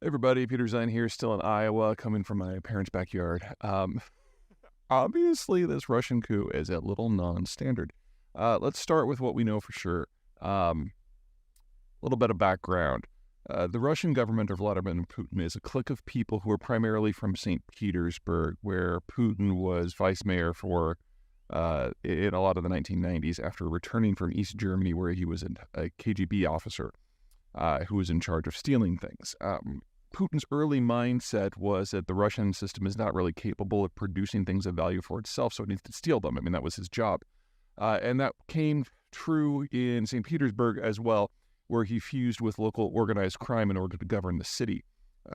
Everybody, Peter Zeihan here, still in Iowa, coming from my parents' backyard. Obviously, this Russian coup is a little non-standard. Let's start with what we know for sure. A little bit of background. The Russian government of Vladimir Putin is a clique of people who are primarily from St. Petersburg, where Putin was vice mayor for in a lot of the 1990s after returning from East Germany, where he was a KGB officer who was in charge of stealing things. Putin's early mindset was that the Russian system is not really capable of producing things of value for itself, so it needs to steal them. I mean, that was his job. And that came true in St. Petersburg as well, where he fused with local organized crime in order to govern the city.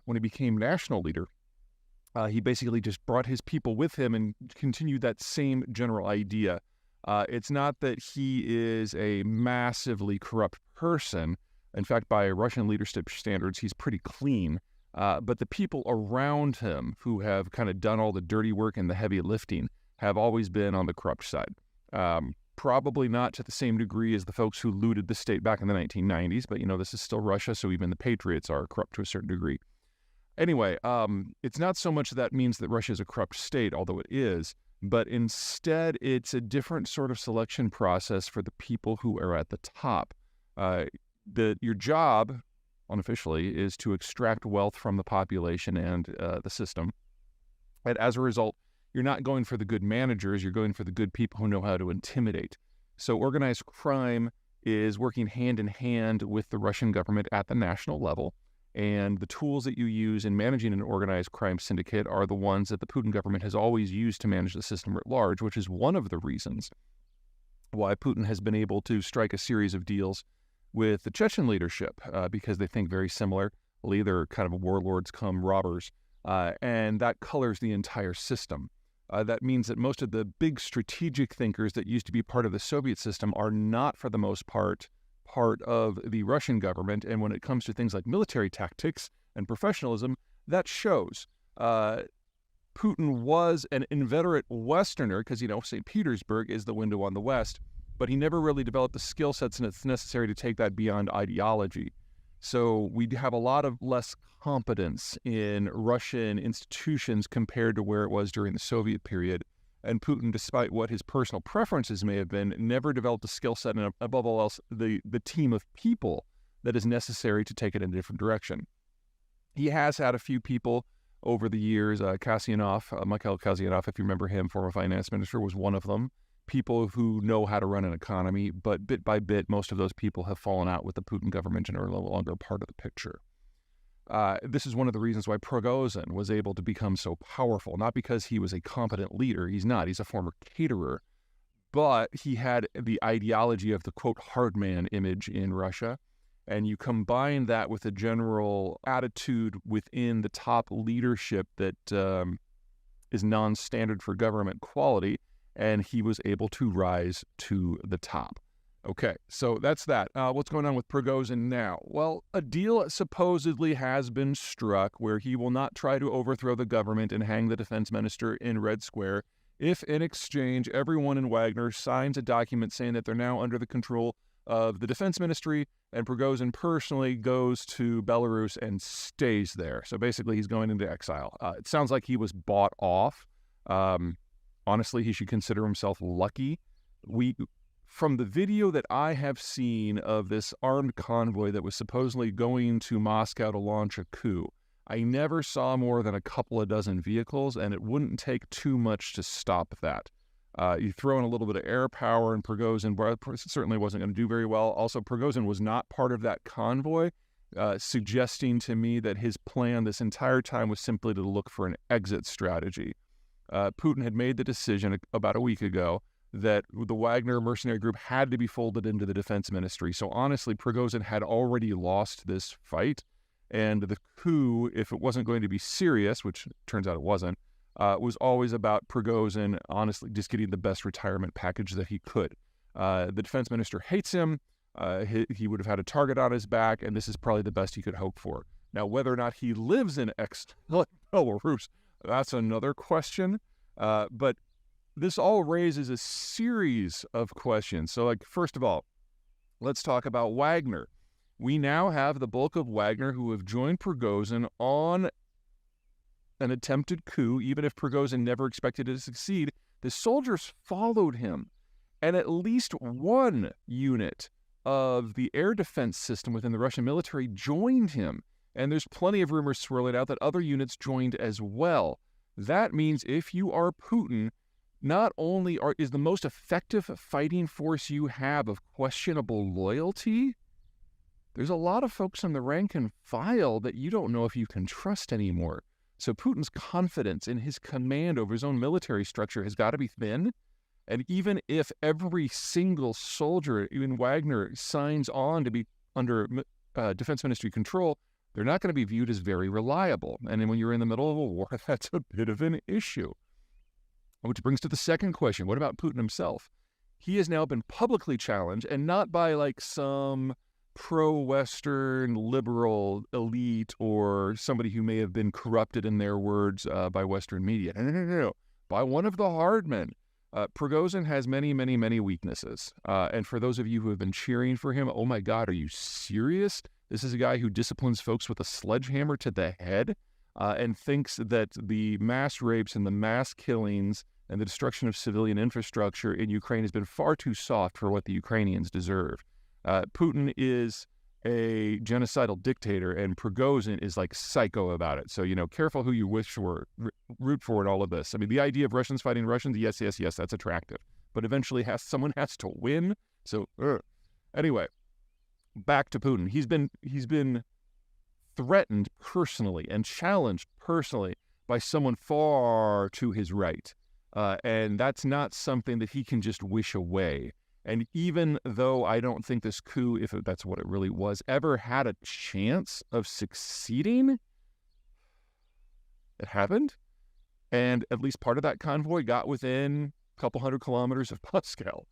When he became national leader, he basically just brought his people with him and continued that same general idea. It's not that he is a massively corrupt person. In fact, by Russian leadership standards, he's pretty clean. But the people around him who have kind of done all the dirty work and the heavy lifting have always been on the corrupt side. Probably not to the same degree as the folks who looted the state back in the 1990s, but, this is still Russia, so even the patriots are corrupt to a certain degree. Anyway, it's not so much that means that Russia is a corrupt state, although it is, but instead it's a different sort of selection process for the people who are at the top. Your job, unofficially, is to extract wealth from the population and the system. And as a result, you're not going for the good managers, you're going for the good people who know how to intimidate. So organized crime is working hand in hand with the Russian government at the national level. And the tools that you use in managing an organized crime syndicate are the ones that the Putin government has always used to manage the system at large, which is one of the reasons why Putin has been able to strike a series of deals with the Chechen leadership, because they think very similarly. They're kind of warlords come robbers, and that colors the entire system. That means that most of the big strategic thinkers that used to be part of the Soviet system are not, for the most part of the Russian government. And when it comes to things like military tactics and professionalism, that shows. Putin was an inveterate Westerner because, St. Petersburg is the window on the West, but he never really developed the skill sets that's necessary to take that beyond ideology. So we have a lot of less competence in Russian institutions compared to where it was during the Soviet period. And Putin, despite what his personal preferences may have been, never developed a skill set and, above all else, the team of people that is necessary to take it in a different direction. He has had a few people over the years. Mikhail Kasyanov, if you remember him, former finance minister, was one of them. People who know how to run an economy, but bit by bit, most of those people have fallen out with the Putin government and are no longer part of the picture. This is one of the reasons why Prigozhin was able to become so powerful, not because he was a competent leader. He's not. He's a former caterer. But he had the ideology of the, quote, hard man image in Russia. And you combine that with a general attitude within the top leadership that is non-standard for government quality, and he was able to rise to the top. Okay, so that's that. What's going on with Prigozhin now? Well, a deal supposedly has been struck where he will not try to overthrow the government and hang the defense minister in Red Square if, in exchange, everyone in Wagner signs a document saying that they're now under the control of the defense ministry, and Prigozhin personally goes to Belarus and stays there. So basically, he's going into exile. It sounds like he was bought off. Honestly, he should consider himself lucky. From the video that I have seen of this armed convoy that was supposedly going to Moscow to launch a coup, I never saw more than a couple of dozen vehicles, and it wouldn't take too much to stop that. You throw in a little bit of air power, and Prigozhin certainly wasn't going to do very well. Also, Prigozhin was not part of that convoy, suggesting to me that his plan this entire time was simply to look for an exit strategy. Putin had made the decision about a week ago that the Wagner mercenary group had to be folded into the defense ministry. So honestly, Prigozhin had already lost this fight, and the coup, if it wasn't going to be serious, which turns out it wasn't, was always about Prigozhin honestly just getting the best retirement package that he could. The defense minister hates him. He would have had a target on his back, and this is probably the best he could hope for. Now, whether or not he lives in Belarus, that's another question. But this all raises a series of questions. So, first of all, let's talk about Wagner. We now have the bulk of Wagner who have joined Prigozhin on an attempted coup, even if Prigozhin never expected it to succeed. The soldiers followed him, and at least one unit of the air defense system within the Russian military joined him. And there's plenty of rumors swirling out that other units joined as well. That means if you are Putin, not only is the most effective fighting force you have of questionable loyalty, there's a lot of folks in the rank and file that you don't know if you can trust anymore. So Putin's confidence in his command over his own military structure has got to be thin. And even if every single soldier, even Wagner, signs on to be under defense ministry control, they're not going to be viewed as very reliable. And when you're in the middle of a war, that's a bit of an issue. Which brings to the second question. What about Putin himself? He has now been publicly challenged, and not by like some pro-Western liberal elite or somebody who may have been corrupted in their words by Western media. No. By one of the hard men. Prigozhin has many, many, many weaknesses. And for those of you who have been cheering for him, oh my God, are you serious? This is a guy who disciplines folks with a sledgehammer to the head and thinks that the mass rapes and the mass killings and the destruction of civilian infrastructure in Ukraine has been far too soft for what the Ukrainians deserve. Putin is a genocidal dictator, and Prigozhin is like psycho about it. So, careful who you root for in all of this. I mean, the idea of Russians fighting Russians, yes, that's attractive. But eventually someone has to win. So, anyway, back to Putin. He's been threatened personally and challenged personally by someone far to his right. And that's not something that he can just wish away. And even though I don't think this coup, if that's what it really was, ever had a chance of succeeding, it happened. And at least part of that convoy got within a couple hundred kilometers of Moscow.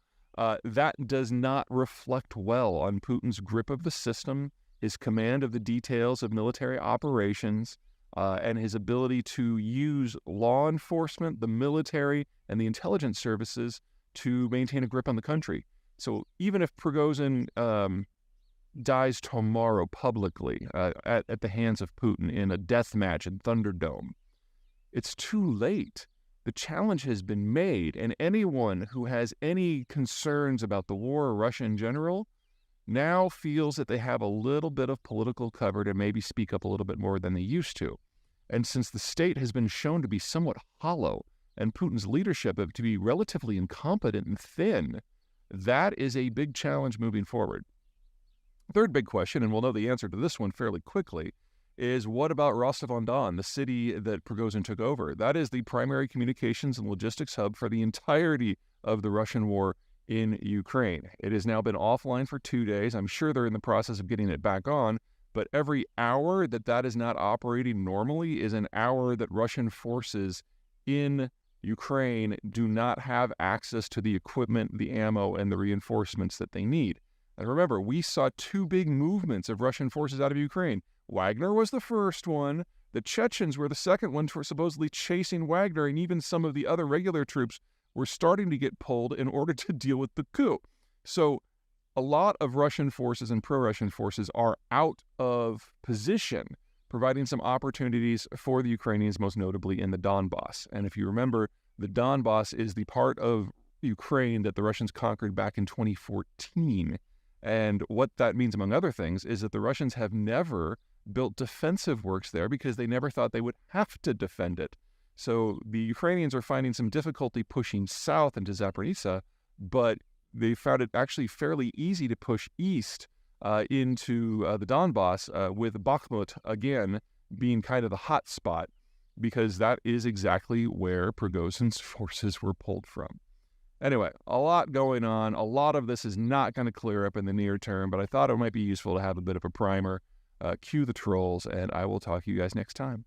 That does not reflect well on Putin's grip of the system, his command of the details of military operations, and his ability to use law enforcement, the military, and the intelligence services to maintain a grip on the country. So even if Prigozhin dies tomorrow publicly at the hands of Putin in a death match in Thunderdome, it's too late. The challenge has been made, and anyone who has any concerns about the war or Russia in general now feels that they have a little bit of political cover to maybe speak up a little bit more than they used to. And since the state has been shown to be somewhat hollow, and Putin's leadership to be relatively incompetent and thin, that is a big challenge moving forward. Third big question, and we'll know the answer to this one fairly quickly, is what about Rostov-on-Don, the city that Prigozhin took over? That is the primary communications and logistics hub for the entirety of the Russian war in Ukraine. It has now been offline for 2 days. I'm sure they're in the process of getting it back on, but every hour that is not operating normally is an hour that Russian forces in Ukraine do not have access to the equipment, the ammo, and the reinforcements that they need. And remember, we saw 2 big movements of Russian forces out of Ukraine. Wagner was the first one. The Chechens were the second ones who were supposedly chasing Wagner, and even some of the other regular troops were starting to get pulled in order to deal with the coup. So a lot of Russian forces and pro-Russian forces are out of position, providing some opportunities for the Ukrainians, most notably in the Donbass. And if you remember, the Donbass is the part of Ukraine that the Russians conquered back in 2014. And what that means, among other things, is that the Russians have never built defensive works there because they never thought they would have to defend it. So the Ukrainians are finding some difficulty pushing south into Zaporizhzhia, but they found it actually fairly easy to push east into the Donbass, with Bakhmut, again, being kind of the hot spot, because that is exactly where Prigozhin's forces were pulled from. Anyway, a lot going on. A lot of this is not going to clear up in the near term, but I thought it might be useful to have a bit of a primer. Cue the trolls, and I will talk to you guys next time.